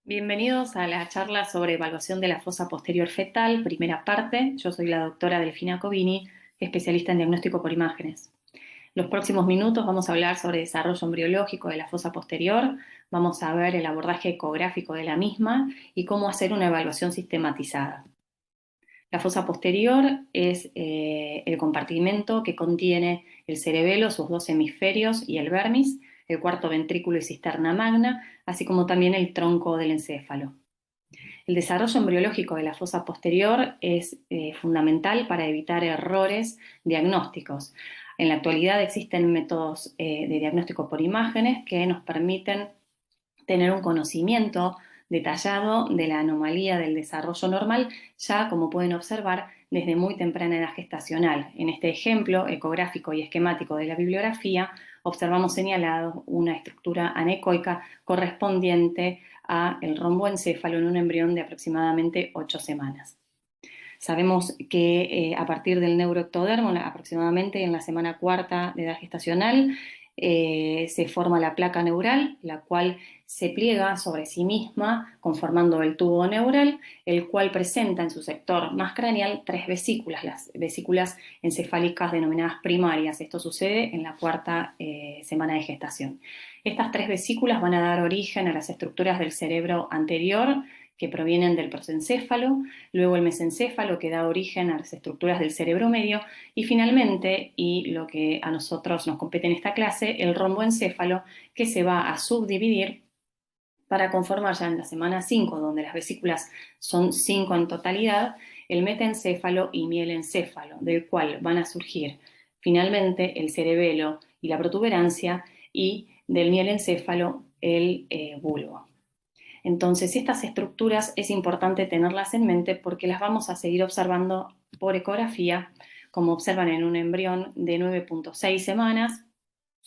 Bienvenidos a la charla sobre evaluación de la fosa posterior fetal, primera parte. Yo soy la doctora Delfina Covini, especialista en diagnóstico por imágenes. Los próximos minutos vamos a hablar sobre desarrollo embriológico de la fosa posterior, vamos a ver el abordaje ecográfico de la misma y cómo hacer una evaluación sistematizada. La fosa posterior es el compartimento que contiene el cerebelo, sus dos hemisferios y el vermis, el cuarto ventrículo y cisterna magna, así como también el tronco del encéfalo. El desarrollo embriológico de la fosa posterior es fundamental para evitar errores diagnósticos. En la actualidad existen métodos de diagnóstico por imágenes que nos permiten tener un conocimiento detallado de la anomalía del desarrollo normal, ya como pueden observar desde muy temprana edad gestacional. En este ejemplo ecográfico y esquemático de la bibliografía, observamos señalado una estructura anecoica correspondiente a el romboencéfalo en un embrión de aproximadamente 8 semanas. Sabemos que a partir del neuroectodermo, aproximadamente en la semana cuarta de edad gestacional, se forma la placa neural, la cual se pliega sobre sí misma conformando el tubo neural, el cual presenta en su sector más craneal 3 vesículas, las vesículas encefálicas denominadas primarias. Esto sucede en la cuarta semana de gestación. Estas 3 vesículas van a dar origen a las estructuras del cerebro anterior que provienen del prosencéfalo, luego el mesencéfalo que da origen a las estructuras del cerebro medio y finalmente, y lo que a nosotros nos compete en esta clase, el romboencéfalo que se va a subdividir para conformar ya en la semana 5, donde las vesículas son 5 en totalidad, el metencéfalo y mielencéfalo, del cual van a surgir finalmente el cerebelo y la protuberancia y del mielencéfalo el bulbo. Entonces, estas estructuras es importante tenerlas en mente porque las vamos a seguir observando por ecografía, como observan en un embrión de 9.6 semanas,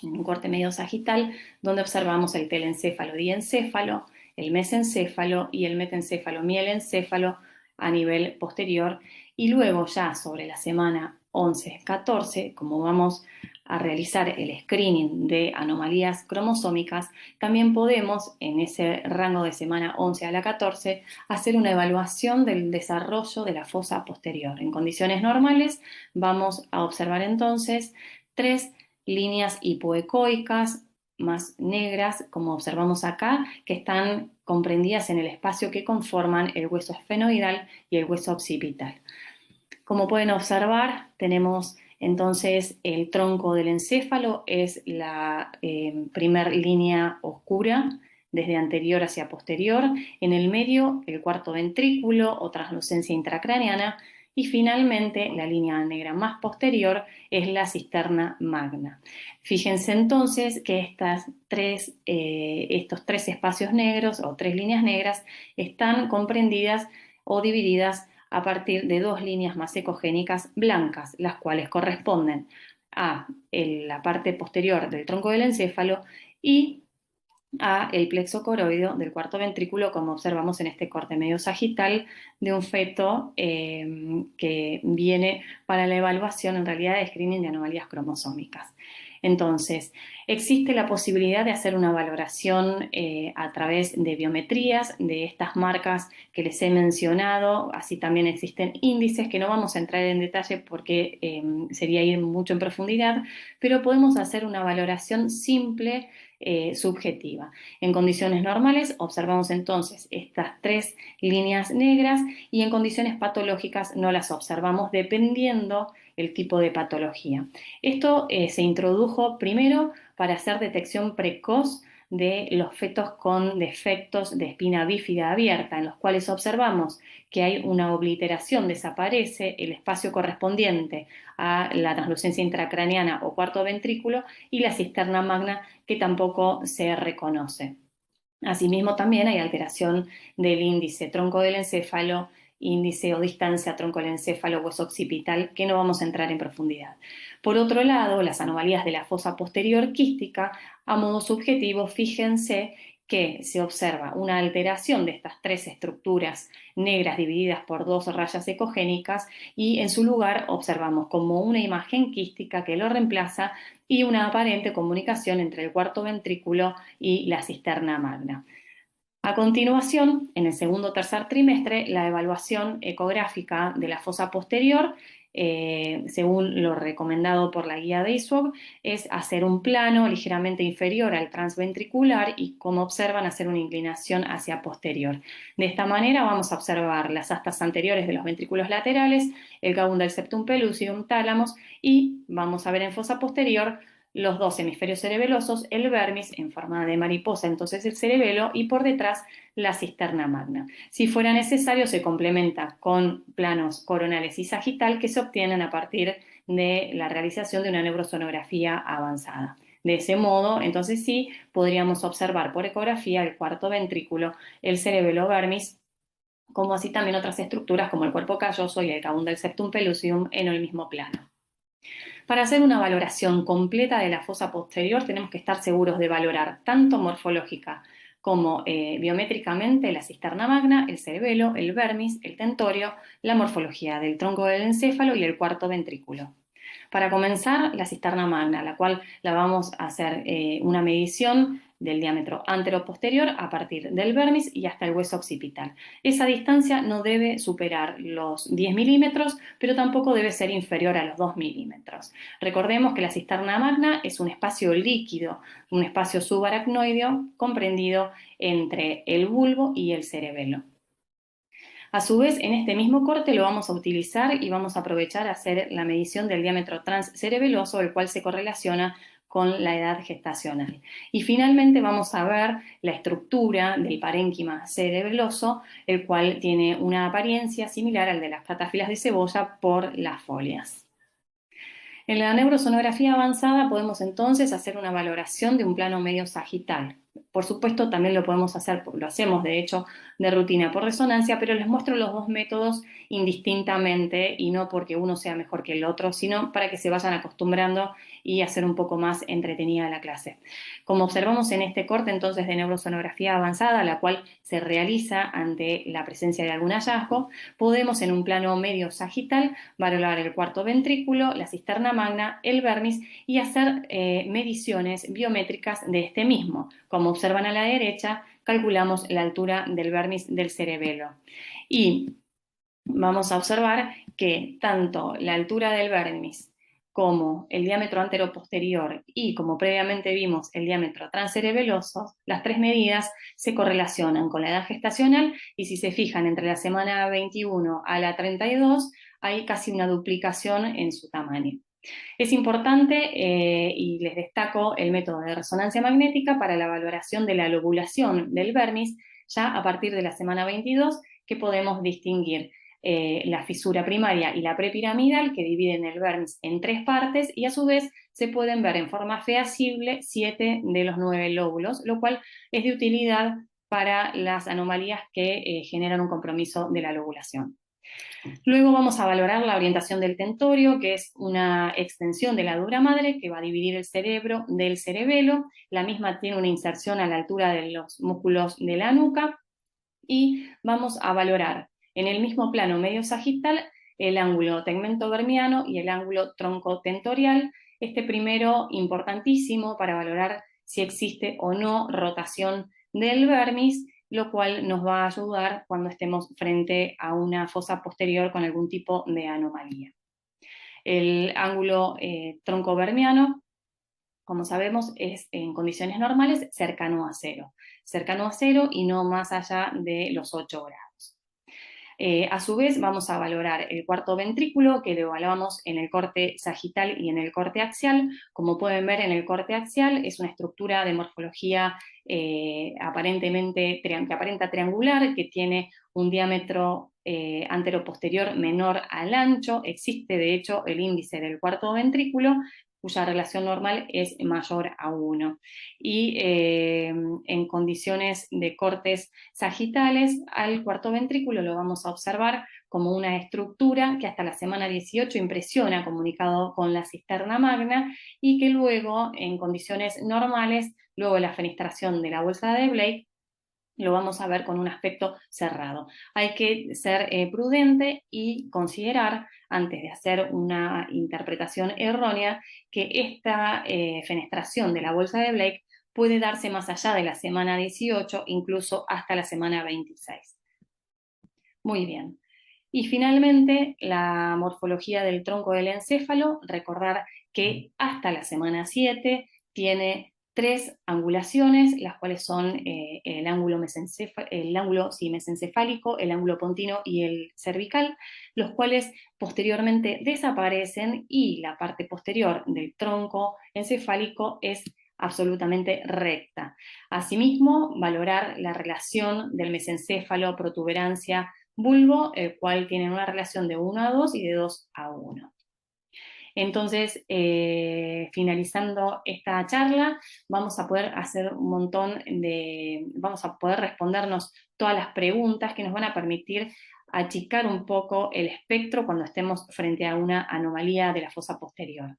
en un corte medio sagital, donde observamos el telencéfalo diencéfalo, el mesencéfalo y el metencéfalo mielencéfalo a nivel posterior. Y luego ya sobre la semana 11-14, como vamos a realizar el screening de anomalías cromosómicas, también podemos en ese rango de semana 11 a la 14 hacer una evaluación del desarrollo de la fosa posterior. En condiciones normales vamos a observar entonces 3 líneas hipoecoicas más negras, como observamos acá, que están comprendidas en el espacio que conforman el hueso esfenoidal y el hueso occipital. Como pueden observar, tenemos entonces el tronco del encéfalo, es la primer línea oscura desde anterior hacia posterior, en el medio el cuarto ventrículo o translucencia intracraneana y finalmente la línea negra más posterior es la cisterna magna. Fíjense entonces que estos 3 espacios negros o 3 líneas negras están comprendidas o divididas a partir de 2 líneas más ecogénicas blancas, las cuales corresponden a la parte posterior del tronco del encéfalo y a el plexo coroideo del cuarto ventrículo, como observamos en este corte medio sagital de un feto que viene para la evaluación en realidad de screening de anomalías cromosómicas. Entonces, existe la posibilidad de hacer una valoración a través de biometrías de estas marcas que les he mencionado, así también existen índices que no vamos a entrar en detalle porque sería ir mucho en profundidad, pero podemos hacer una valoración simple subjetiva. En condiciones normales observamos entonces estas 3 líneas negras y en condiciones patológicas no las observamos dependiendo el tipo de patología. Esto se introdujo primero para hacer detección precoz de los fetos con defectos de espina bífida abierta, en los cuales observamos que hay una obliteración, desaparece el espacio correspondiente a la translucencia intracraneana o cuarto ventrículo y la cisterna magna que tampoco se reconoce. Asimismo, también hay alteración del índice tronco del encéfalo, índice o distancia tronco del encéfalo, hueso occipital, que no vamos a entrar en profundidad. Por otro lado, las anomalías de la fosa posterior quística, a modo subjetivo, fíjense que se observa una alteración de estas 3 estructuras negras divididas por 2 rayas ecogénicas y en su lugar observamos como una imagen quística que lo reemplaza y una aparente comunicación entre el cuarto ventrículo y la cisterna magna. A continuación, en el segundo o tercer trimestre, la evaluación ecográfica de la fosa posterior, según lo recomendado por la guía de ISWOG, es hacer un plano ligeramente inferior al transventricular y, como observan, hacer una inclinación hacia posterior. De esta manera vamos a observar las astas anteriores de los ventrículos laterales, el gabum del septum pellucidum, tálamos, y vamos a ver en fosa posterior los dos hemisferios cerebelosos, el vermis en forma de mariposa, entonces el cerebelo, y por detrás la cisterna magna. Si fuera necesario, se complementa con planos coronales y sagital que se obtienen a partir de la realización de una neurosonografía avanzada. De ese modo, entonces sí, podríamos observar por ecografía el cuarto ventrículo, el cerebelo vermis, como así también otras estructuras como el cuerpo calloso y el gabum del septum pellucidum en el mismo plano. Para hacer una valoración completa de la fosa posterior tenemos que estar seguros de valorar tanto morfológica como biométricamente la cisterna magna, el cerebelo, el vermis, el tentorio, la morfología del tronco del encéfalo y el cuarto ventrículo. Para comenzar, la cisterna magna, la cual la vamos a hacer una medición del diámetro anteroposterior a partir del vermis y hasta el hueso occipital. Esa distancia no debe superar los 10 milímetros, pero tampoco debe ser inferior a los 2 milímetros. Recordemos que la cisterna magna es un espacio líquido, un espacio subaracnoideo comprendido entre el bulbo y el cerebelo. A su vez, en este mismo corte lo vamos a utilizar y vamos a aprovechar a hacer la medición del diámetro transcerebeloso, el cual se correlaciona con la edad gestacional. Y finalmente vamos a ver la estructura del parénquima cerebeloso, el cual tiene una apariencia similar al de las patáfilas de cebolla por las folias. En la neurosonografía avanzada podemos entonces hacer una valoración de un plano medio sagital. Por supuesto, también lo podemos hacer, lo hacemos de hecho de rutina por resonancia, pero les muestro los dos métodos indistintamente y no porque uno sea mejor que el otro, sino para que se vayan acostumbrando y hacer un poco más entretenida la clase. Como observamos en este corte entonces de neurosonografía avanzada, la cual se realiza ante la presencia de algún hallazgo, podemos en un plano medio sagital valorar el cuarto ventrículo, la cisterna magna, el vermis y hacer mediciones biométricas de este mismo. Como observan a la derecha, calculamos la altura del vermis del cerebelo. Y vamos a observar que tanto la altura del vermis como el diámetro anteroposterior y, como previamente vimos, el diámetro transcerebeloso, las tres medidas se correlacionan con la edad gestacional y si se fijan entre la semana 21 a la 32 hay casi una duplicación en su tamaño. Es importante y les destaco el método de resonancia magnética para la valoración de la lobulación del vermis ya a partir de la semana 22 que podemos distinguir la fisura primaria y la prepiramidal que dividen el vermis en tres partes y a su vez se pueden ver en forma fehacible 7 de los 9 lóbulos, lo cual es de utilidad para las anomalías que generan un compromiso de la lobulación. Luego vamos a valorar la orientación del tentorio, que es una extensión de la dura madre que va a dividir el cerebro del cerebelo. La misma tiene una inserción a la altura de los músculos de la nuca. Y vamos a valorar en el mismo plano medio sagital el ángulo tegmentovermiano y el ángulo troncotentorial. Este primero importantísimo para valorar si existe o no rotación del vermis, lo cual nos va a ayudar cuando estemos frente a una fosa posterior con algún tipo de anomalía. El ángulo troncovermiano, como sabemos, es en condiciones normales cercano a cero y no más allá de los 8 grados. A su vez, vamos a valorar el cuarto ventrículo, que lo evaluamos en el corte sagital y en el corte axial. Como pueden ver, en el corte axial es una estructura de morfología que aparenta triangular, que tiene un diámetro anteroposterior menor al ancho. Existe, de hecho, el índice del cuarto ventrículo, cuya relación normal es mayor a 1. Y en condiciones de cortes sagitales, al cuarto ventrículo lo vamos a observar como una estructura que hasta la semana 18 impresiona comunicado con la cisterna magna y que luego, en condiciones normales, luego de la fenestración de la bolsa de Blake, lo vamos a ver con un aspecto cerrado. Hay que ser prudente y considerar, antes de hacer una interpretación errónea, que esta fenestración de la bolsa de Blake puede darse más allá de la semana 18, incluso hasta la semana 26. Muy bien. Y finalmente, la morfología del tronco del encéfalo, recordar que hasta la semana 7 tiene 3 angulaciones, las cuales son el ángulo mesencefálico, el ángulo pontino y el cervical, los cuales posteriormente desaparecen y la parte posterior del tronco encefálico es absolutamente recta. Asimismo, valorar la relación del mesencéfalo, protuberancia, bulbo, el cual tienen una relación de 1:2 y de 2:1. Entonces, finalizando esta charla, vamos a poder hacer vamos a poder respondernos todas las preguntas que nos van a permitir achicar un poco el espectro cuando estemos frente a una anomalía de la fosa posterior.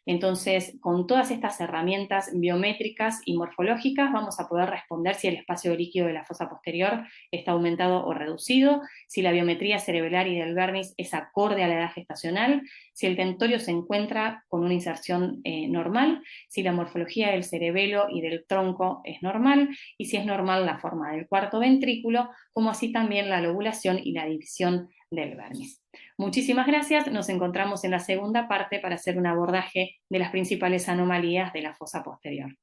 Entonces, con todas estas herramientas biométricas y morfológicas, vamos a poder responder si el espacio líquido de la fosa posterior está aumentado o reducido, si la biometría cerebelar y del vérniz es acorde a la edad gestacional, si el tentorio se encuentra con una inserción normal, si la morfología del cerebelo y del tronco es normal, y si es normal la forma del cuarto ventrículo, como así también la lobulación y la división del vérniz. Muchísimas gracias, nos encontramos en la segunda parte para hacer un abordaje de las principales anomalías de la fosa posterior.